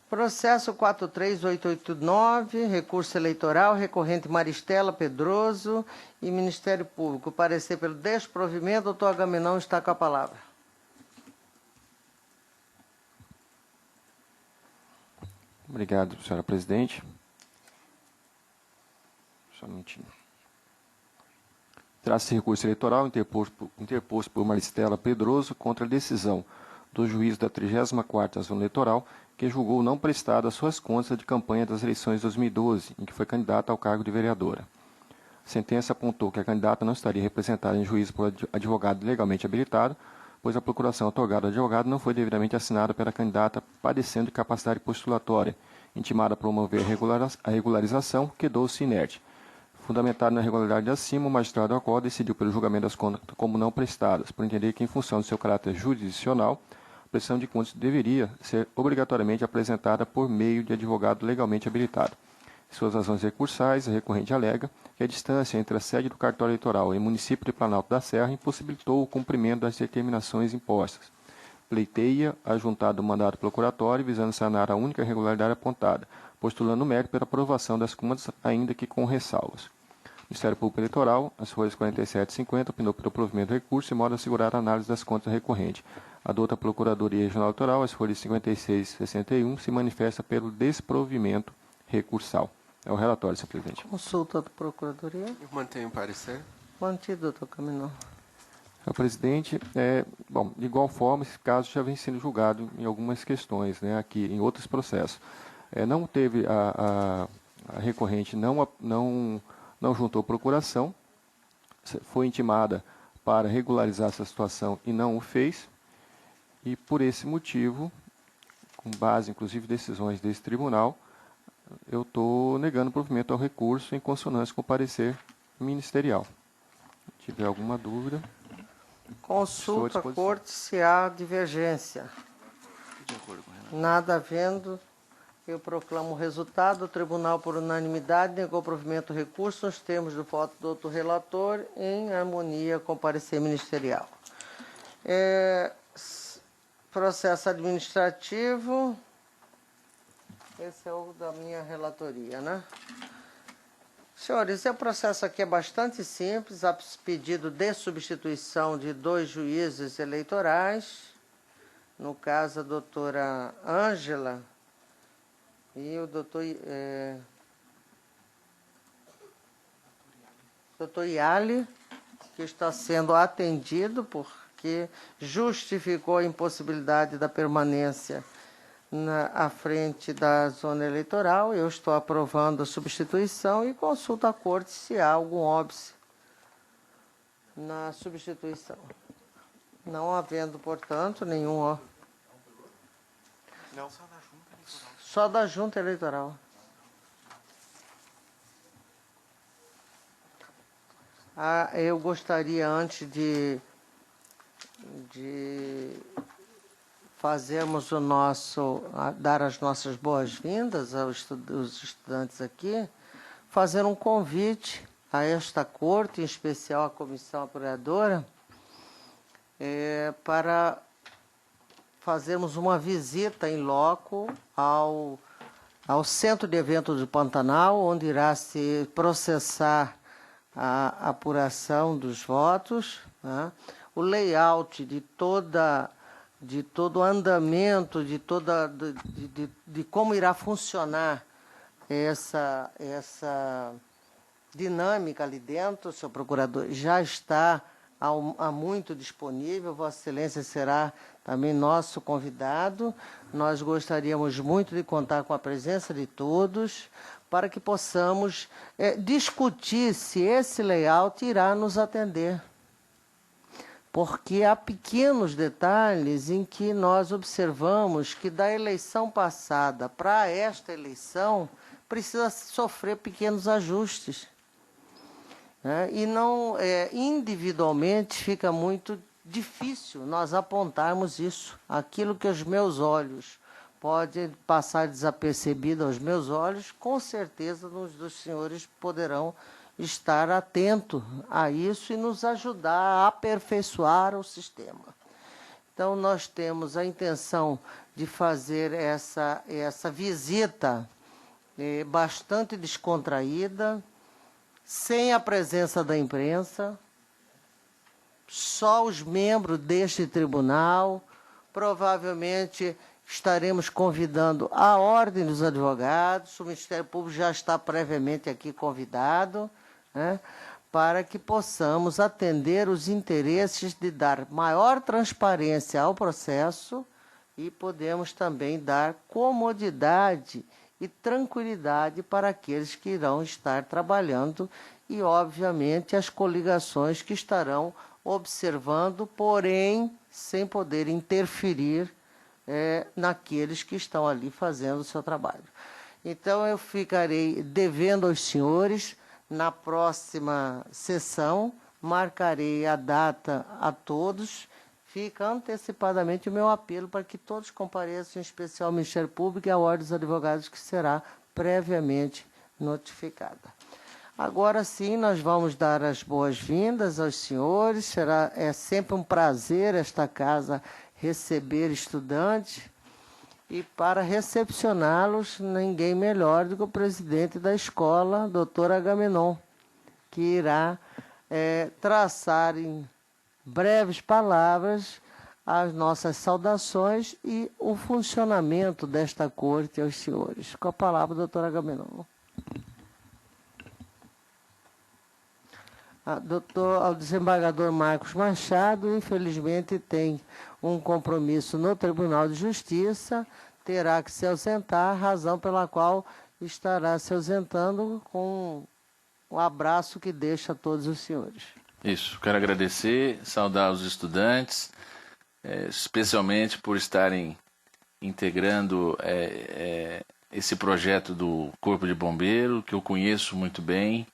S1: Processo 43889, recurso eleitoral, recorrente Maristela Pedroso e Ministério Público. Parecer pelo desprovimento, doutor Agamenon está com a palavra.
S2: Obrigado, senhora presidente. Só um minutinho. Trata-se de recurso eleitoral interposto por Maristela Pedroso contra a decisão do juiz da 34ª Zona Eleitoral, que julgou não prestada as suas contas de campanha das eleições de 2012, em que foi candidata ao cargo de vereadora. A sentença apontou que a candidata não estaria representada em juízo por advogado legalmente habilitado, pois a procuração otorgada ao advogado não foi devidamente assinada pela candidata, padecendo de capacidade postulatória, intimada a promover a regularização, quedou-se inerte. Fundamentado na irregularidade acima, o magistrado Alcó decidiu pelo julgamento das contas como não prestadas, por entender que, em função do seu caráter jurisdicional, a prestação de contas deveria ser obrigatoriamente apresentada por meio de advogado legalmente habilitado. Em suas razões recursais, a recorrente alega que a distância entre a sede do cartório eleitoral e o município de Planalto da Serra impossibilitou o cumprimento das determinações impostas. Pleiteia a juntada do mandato procuratório visando sanar a única irregularidade apontada, postulando o mérito pela aprovação das contas, ainda que com ressalvas. O Ministério Público Eleitoral, as folhas 47 e 50, opinou pelo provimento do recurso de modo a assegurar a análise das contas recorrentes. A douta Procuradoria Regional Eleitoral, as folhas 56 e 61, se manifesta pelo desprovimento recursal. É o relatório, senhor presidente.
S1: Consulta da Procuradoria.
S4: Eu mantenho o parecer.
S1: Mantido, doutor Agamenon.
S2: Senhor presidente, de igual forma, esse caso já vem sendo julgado em algumas questões, né, aqui, em outros processos. Não teve a recorrente, não juntou procuração, foi intimada para regularizar essa situação e não o fez, e por esse motivo, com base inclusive em decisões desse tribunal, eu estou negando o provimento ao recurso em consonância com o parecer ministerial. Se tiver alguma dúvida...
S1: Consulta a corte se há divergência.
S3: De acordo com o relatório.
S1: Nada havendo, eu proclamo o resultado. O tribunal, por unanimidade, negou o provimento do recurso nos termos do voto do outro relator, em harmonia com o parecer ministerial. Processo administrativo. Esse é o da minha relatoria, né? Senhores, esse processo aqui é bastante simples, há pedido de substituição de 2 juízes eleitorais, no caso a doutora Ângela e o doutor Iale, que está sendo atendido porque justificou a impossibilidade da permanência à frente da zona eleitoral. Eu estou aprovando a substituição e consulto a corte se há algum óbice na substituição. Não havendo, portanto, nenhum...
S4: Não.
S1: Só da junta eleitoral. Eu gostaria, antes de fazermos dar as nossas boas-vindas aos estudantes aqui, fazer um convite a esta corte, em especial à comissão apoiadora, para fazermos uma visita em loco ao Centro de Eventos do Pantanal, onde irá se processar a apuração dos votos, né? O layout de todo o andamento, de como irá funcionar essa dinâmica ali dentro. O senhor procurador já está há muito disponível, Vossa Excelência será também nosso convidado. Nós gostaríamos muito de contar com a presença de todos, para que possamos discutir se esse layout irá nos atender. Porque há pequenos detalhes em que nós observamos que da eleição passada para esta eleição precisa sofrer pequenos ajustes. Né? E não individualmente fica muito difícil nós apontarmos isso. Aquilo que os meus olhos pode passar desapercebido aos meus olhos, com certeza dos senhores poderão estar atentos a isso e nos ajudar a aperfeiçoar o sistema. Então, nós temos a intenção de fazer essa visita bastante descontraída, sem a presença da imprensa, só os membros deste tribunal. Provavelmente estaremos convidando a Ordem dos Advogados, o Ministério Público já está previamente aqui convidado, né, para que possamos atender os interesses de dar maior transparência ao processo e podemos também dar comodidade e tranquilidade para aqueles que irão estar trabalhando e, obviamente, as coligações que estarão observando, porém, sem poder interferir naqueles que estão ali fazendo o seu trabalho. Então, eu ficarei devendo aos senhores, na próxima sessão, marcarei a data a todos. Fica antecipadamente o meu apelo para que todos compareçam, em especial ao Ministério Público e à Ordem dos Advogados, que será previamente notificada. Agora sim, nós vamos dar as boas-vindas aos senhores. É sempre um prazer esta casa receber estudantes, e para recepcioná-los, ninguém melhor do que o presidente da escola, doutor Agamenon, que irá traçar em breves palavras as nossas saudações e o funcionamento desta corte aos senhores. Com a palavra, doutor Agamenon. Ao desembargador Marcos Machado, infelizmente tem um compromisso no Tribunal de Justiça, terá que se ausentar, razão pela qual estará se ausentando, com um abraço que deixa a todos os senhores.
S6: Isso, quero agradecer, saudar os estudantes, especialmente por estarem integrando esse projeto do Corpo de Bombeiro, que eu conheço muito bem.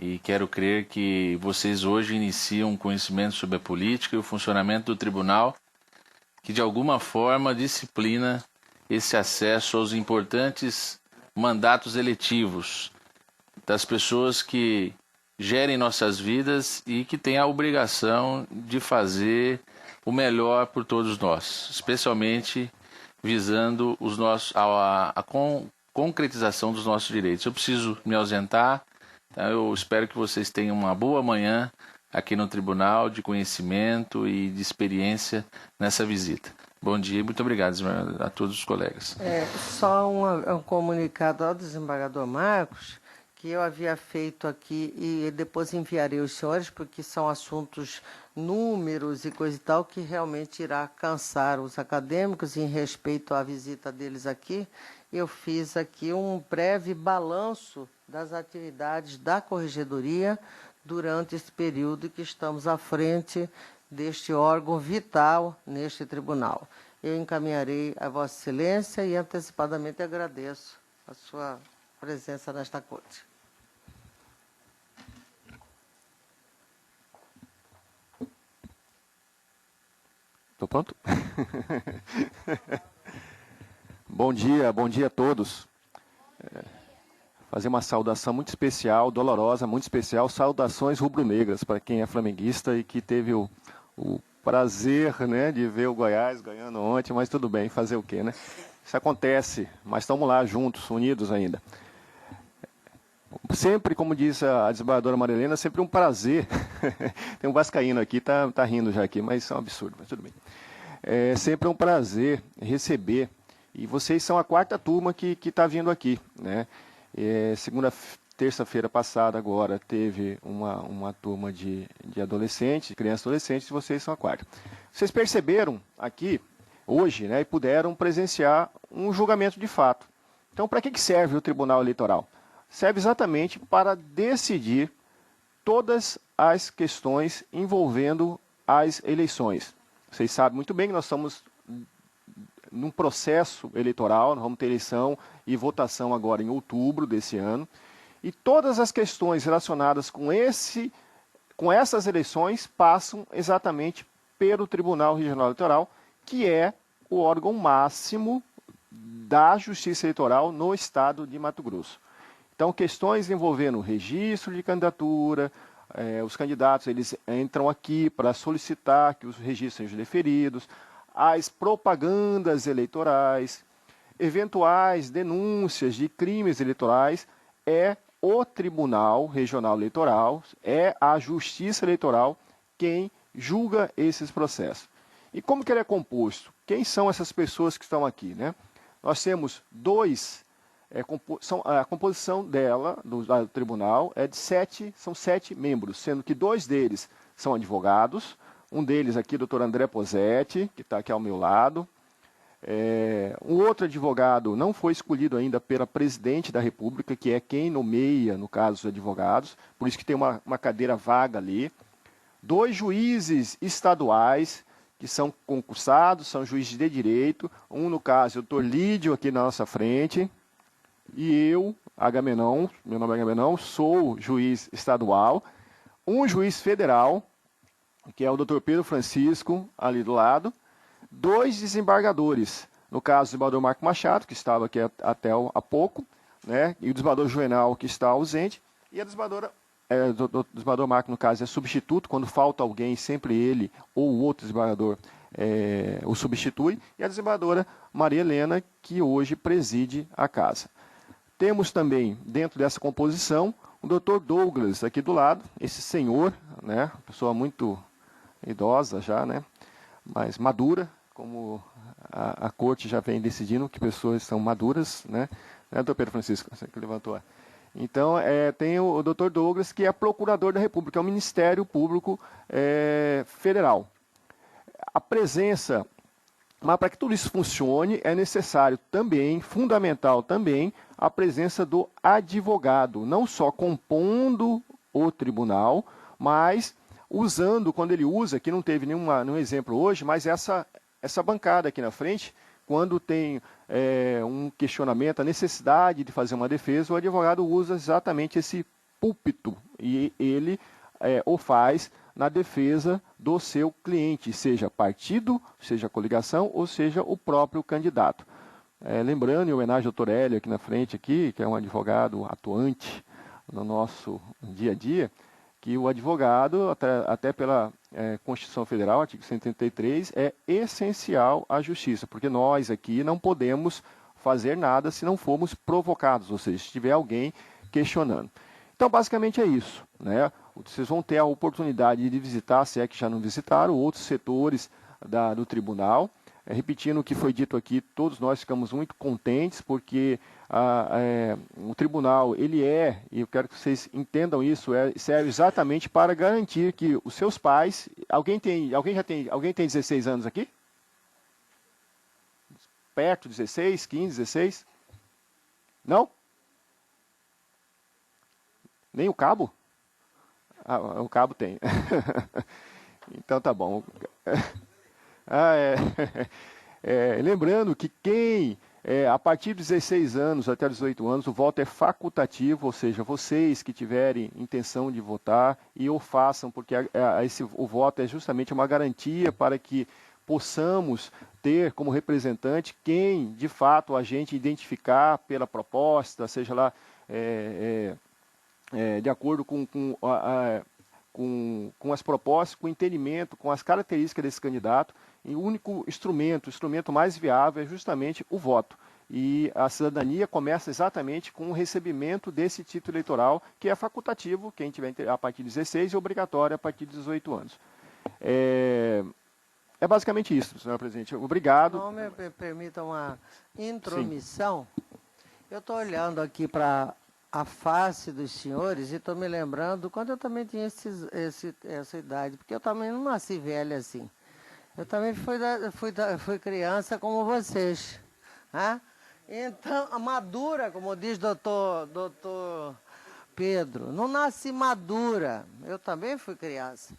S6: E quero crer que vocês hoje iniciam um conhecimento sobre a política e o funcionamento do tribunal, que de alguma forma disciplina esse acesso aos importantes mandatos eletivos das pessoas que gerem nossas vidas e que têm a obrigação de fazer o melhor por todos nós, especialmente visando a concretização dos nossos direitos. Eu preciso me ausentar. Eu espero que vocês tenham uma boa manhã aqui no Tribunal, de conhecimento e de experiência nessa visita. Bom dia e muito obrigado a todos os colegas.
S1: Só um comunicado ao desembargador Marcos, que eu havia feito aqui e depois enviarei aos senhores, porque são assuntos, números e coisa e tal, que realmente irá cansar os acadêmicos em respeito à visita deles aqui. Eu fiz aqui um breve balanço das atividades da Corregedoria durante esse período que estamos à frente deste órgão vital neste tribunal. Eu encaminharei a Vossa Excelência e antecipadamente agradeço a sua presença nesta corte.
S2: Estou pronto? Bom dia a todos. Fazer uma saudação muito especial, dolorosa, muito especial, saudações rubro-negras para quem é flamenguista e que teve o prazer, né, de ver o Goiás ganhando ontem, mas tudo bem, fazer o quê, né? Isso acontece, mas estamos lá juntos, unidos ainda. Sempre, como disse a desembargadora Marilena, sempre um prazer. Tem um vascaíno aqui, tá rindo já aqui, mas isso é um absurdo, mas tudo bem. É sempre um prazer receber, e vocês são a quarta turma que está vindo aqui, né? Terça-feira passada agora teve uma turma de adolescentes, crianças e adolescentes, e vocês são a quarta. Vocês perceberam aqui, hoje, né, e puderam presenciar um julgamento de fato. Então, para que serve o Tribunal Eleitoral? Serve exatamente para decidir todas as questões envolvendo as eleições. Vocês sabem muito bem que nós estamos num processo eleitoral, nós vamos ter eleição e votação agora em outubro desse ano, e todas as questões relacionadas com essas eleições passam exatamente pelo Tribunal Regional Eleitoral, que é o órgão máximo da Justiça Eleitoral no estado de Mato Grosso. Então, questões envolvendo registro de candidatura, os candidatos eles entram aqui para solicitar que os registros sejam deferidos, as propagandas eleitorais, eventuais denúncias de crimes eleitorais, é o Tribunal Regional Eleitoral, é a Justiça Eleitoral quem julga esses processos. E como que ele é composto? Quem são essas pessoas que estão aqui, né? Nós temos a composição do tribunal é de são 7 membros, sendo que 2 deles são advogados, um deles aqui, doutor André Posetti, que está aqui ao meu lado. Um outro advogado não foi escolhido ainda pela presidente da República, que é quem nomeia, no caso, os advogados, por isso que tem uma cadeira vaga ali. 2 juízes estaduais, que são concursados, são juízes de direito, um, no caso, o doutor Lídio, aqui na nossa frente, e eu, Agamenon, meu nome é Agamenon, sou juiz estadual, um juiz federal, que é o doutor Pedro Francisco, ali do lado, 2 desembargadores, no caso, o desembargador Marco Machado, que estava aqui até há pouco, né, e o desembargador Juvenal, que está ausente, e a desembargadora, o desembargador Marco, no caso, é substituto, quando falta alguém, sempre ele ou o outro desembargador o substitui, e a desembargadora Maria Helena, que hoje preside a casa. Temos também, dentro dessa composição, o doutor Douglas, aqui do lado, esse senhor, né, pessoa muito idosa já, né, mas madura, como a corte já vem decidindo que pessoas são maduras, né, doutor Pedro Francisco, você que levantou. Então, tem o doutor Douglas, que é procurador da República, é o Ministério Público Federal. A presença, mas para que tudo isso funcione, é necessário também, fundamental também, a presença do advogado, não só compondo o tribunal, mas usando, quando ele usa, que não teve nenhum exemplo hoje, mas essa bancada aqui na frente, quando tem um questionamento, a necessidade de fazer uma defesa, o advogado usa exatamente esse púlpito e ele o faz na defesa do seu cliente, seja partido, seja coligação ou seja o próprio candidato. Lembrando, em homenagem ao doutor Hélio aqui na frente, que é um advogado atuante no nosso dia a dia, que o advogado, até pela Constituição Federal, artigo 133, é essencial à justiça, porque nós aqui não podemos fazer nada se não formos provocados, ou seja, se tiver alguém questionando. Então, basicamente é isso, né? Vocês vão ter a oportunidade de visitar, se é que já não visitaram, outros setores do tribunal. Repetindo o que foi dito aqui, todos nós ficamos muito contentes, porque o tribunal, e eu quero que vocês entendam isso, serve exatamente para garantir que os seus pais... Alguém tem 16 anos aqui? Perto, 16, 15, 16? Não? Nem o cabo? O cabo tem. Então tá bom. Lembrando que a partir de 16 anos até 18 anos, o voto é facultativo, ou seja, vocês que tiverem intenção de votar e o façam, porque o voto é justamente uma garantia para que possamos ter como representante quem, de fato, a gente identificar pela proposta, seja lá de acordo com as propostas, com o entendimento, com as características desse candidato. E o único instrumento, o instrumento mais viável é justamente o voto. E a cidadania começa exatamente com o recebimento desse título eleitoral, que é facultativo, quem tiver a partir de 16 e obrigatório a partir de 18 anos. É basicamente isso, senhor presidente. Obrigado.
S1: Não me permita uma intromissão. Sim. Eu estou olhando aqui para a face dos senhores e estou me lembrando quando eu também tinha essa idade, porque eu também não nasci velha assim. Eu também fui criança como vocês. Né? Então, madura, como diz doutor Pedro, não nasci madura. Eu também fui criança.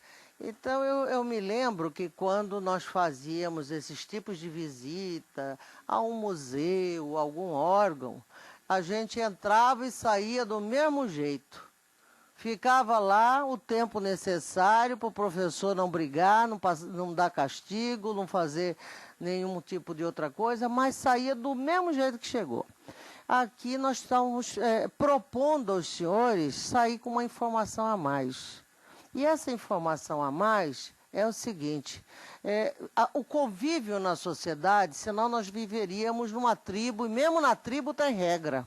S1: Então, eu me lembro que quando nós fazíamos esses tipos de visita a um museu, a algum órgão, a gente entrava e saía do mesmo jeito. Ficava lá o tempo necessário para o professor não brigar, não dar castigo, não fazer nenhum tipo de outra coisa, mas saía do mesmo jeito que chegou. Aqui nós estamos propondo aos senhores sair com uma informação a mais. E essa informação a mais é o seguinte, o convívio na sociedade, senão nós viveríamos numa tribo, e mesmo na tribo tem regra.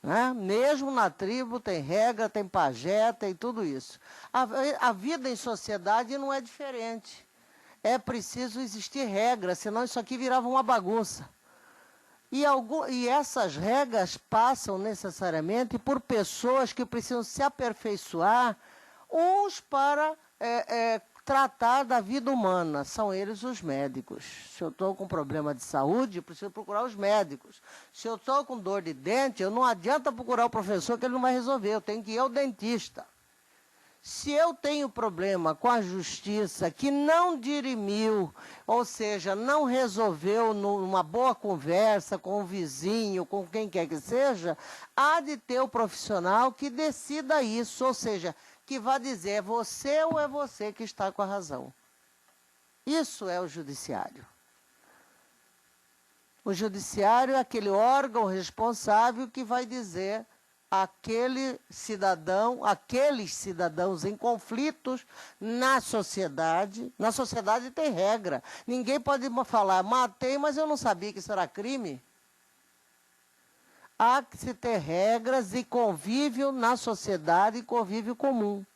S1: Né? Mesmo na tribo tem regra, tem pajé, tem tudo isso. A vida em sociedade não é diferente. É preciso existir regras, senão isso aqui virava uma bagunça. E essas regras passam necessariamente por pessoas que precisam se aperfeiçoar, uns para tratar da vida humana, são eles os médicos. Se eu estou com problema de saúde, eu preciso procurar os médicos. Se eu estou com dor de dente, eu não adianta procurar o professor que ele não vai resolver, eu tenho que ir ao dentista. Se eu tenho problema com a justiça que não dirimiu, ou seja, não resolveu numa boa conversa com o vizinho, com quem quer que seja, há de ter o profissional que decida isso, ou seja, que vai dizer, é você ou é você que está com a razão. Isso é o judiciário. O judiciário é aquele órgão responsável que vai dizer aqueles cidadãos em conflitos na sociedade. Na sociedade tem regra. Ninguém pode falar, matei, mas eu não sabia que isso era crime. Há que se ter regras e convívio na sociedade e convívio comum.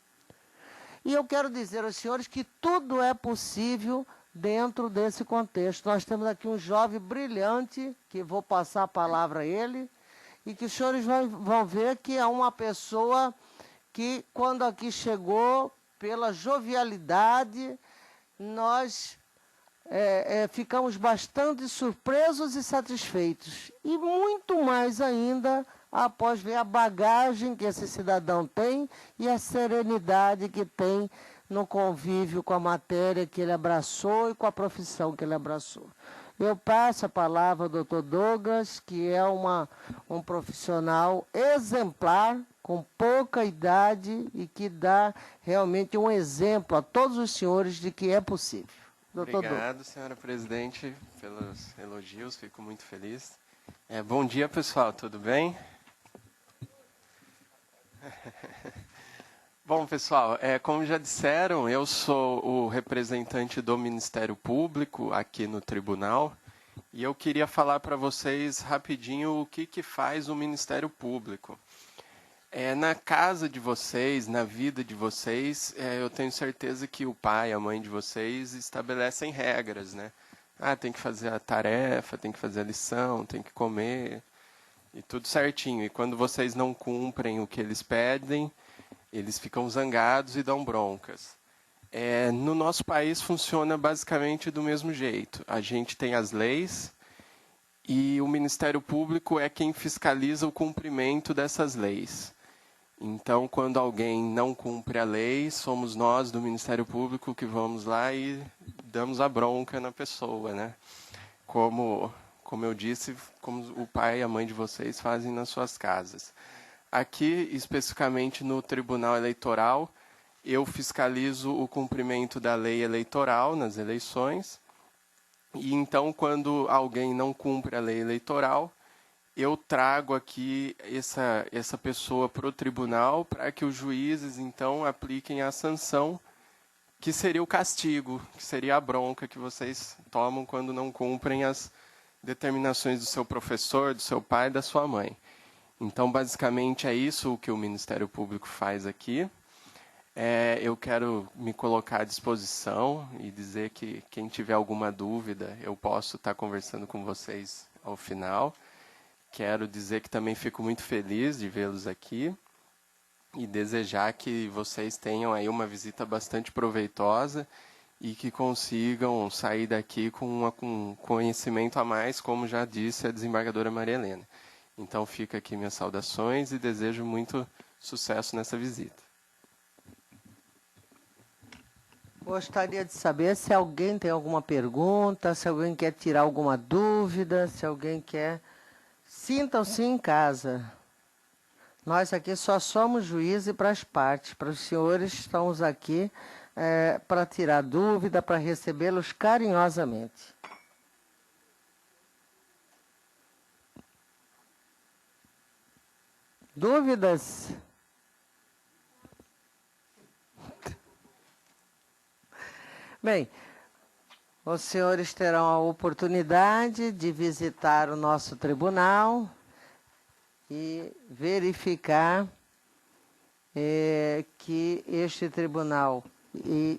S1: E eu quero dizer aos senhores que tudo é possível dentro desse contexto. Nós temos aqui um jovem brilhante, que vou passar a palavra a ele, e que os senhores vão ver que é uma pessoa que, quando aqui chegou, pela jovialidade, nós ficamos bastante surpresos e satisfeitos. E muito mais ainda após ver a bagagem que esse cidadão tem e a serenidade que tem no convívio com a matéria que ele abraçou e com a profissão que ele abraçou. Eu passo a palavra ao Dr. Douglas, que é um profissional exemplar, com pouca idade e que dá realmente um exemplo a todos os senhores de que é possível.
S4: Obrigado, senhora presidente, pelos elogios, fico muito feliz. Bom dia, pessoal, tudo bem? Bom, pessoal, como já disseram, eu sou o representante do Ministério Público aqui no tribunal e eu queria falar para vocês rapidinho o que faz o Ministério Público. Na casa de vocês, na vida de vocês, eu tenho certeza que o pai, a mãe de vocês estabelecem regras, né? Tem que fazer a tarefa, tem que fazer a lição, tem que comer, e tudo certinho. E quando vocês não cumprem o que eles pedem, eles ficam zangados e dão broncas. No nosso país funciona basicamente do mesmo jeito. A gente tem as leis e o Ministério Público é quem fiscaliza o cumprimento dessas leis. Então, quando alguém não cumpre a lei, somos nós do Ministério Público que vamos lá e damos a bronca na pessoa, né? Como eu disse, como o pai e a mãe de vocês fazem nas suas casas. Aqui, especificamente no Tribunal Eleitoral, eu fiscalizo o cumprimento da lei eleitoral nas eleições. E então, quando alguém não cumpre a lei eleitoral, eu trago aqui essa pessoa para o tribunal para que os juízes, então, apliquem a sanção, que seria o castigo, que seria a bronca que vocês tomam quando não cumprem as determinações do seu professor, do seu pai, da sua mãe. Então, basicamente, é isso o que o Ministério Público faz aqui. Eu quero me colocar à disposição e dizer que quem tiver alguma dúvida, eu posso estar conversando com vocês ao final. Quero dizer que também fico muito feliz de vê-los aqui e desejar que vocês tenham aí uma visita bastante proveitosa e que consigam sair daqui com conhecimento a mais, como já disse a desembargadora Maria Helena. Então, fica aqui minhas saudações e desejo muito sucesso nessa visita.
S1: Gostaria de saber se alguém tem alguma pergunta, se alguém quer tirar alguma dúvida, se alguém quer... Sintam-se em casa. Nós aqui só somos juízes para as partes. Para os senhores, estamos aqui para tirar dúvida, para recebê-los carinhosamente. Dúvidas? Bem, os senhores terão a oportunidade de visitar o nosso tribunal e verificar que este tribunal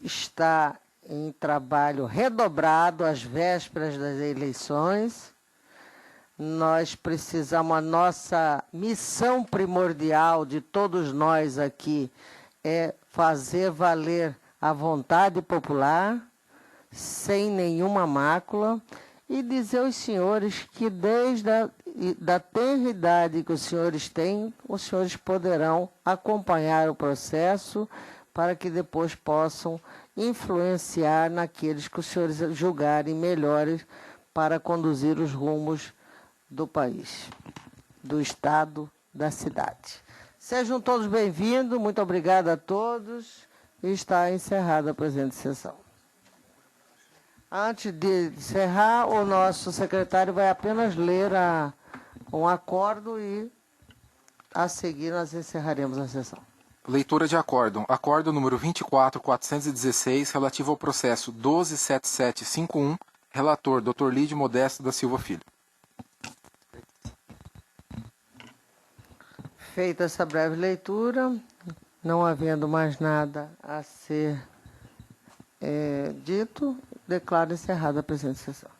S1: está em trabalho redobrado às vésperas das eleições. Nós precisamos, a nossa missão primordial de todos nós aqui é fazer valer a vontade popular, sem nenhuma mácula, e dizer aos senhores que desde da tenra idade que os senhores têm, os senhores poderão acompanhar o processo para que depois possam influenciar naqueles que os senhores julgarem melhores para conduzir os rumos do país, do estado, da cidade. Sejam todos bem-vindos, muito obrigado a todos, e está encerrada a presente sessão. Antes de encerrar, o nosso secretário vai apenas ler um acordo e, a seguir, nós encerraremos a sessão.
S8: Leitura de acórdão. Acórdão número 24.416, relativo ao processo 127751, relator Dr. Lídio Modesto da Silva Filho.
S1: Feita essa breve leitura, não havendo mais nada a ser dito, declaro encerrada a presente sessão.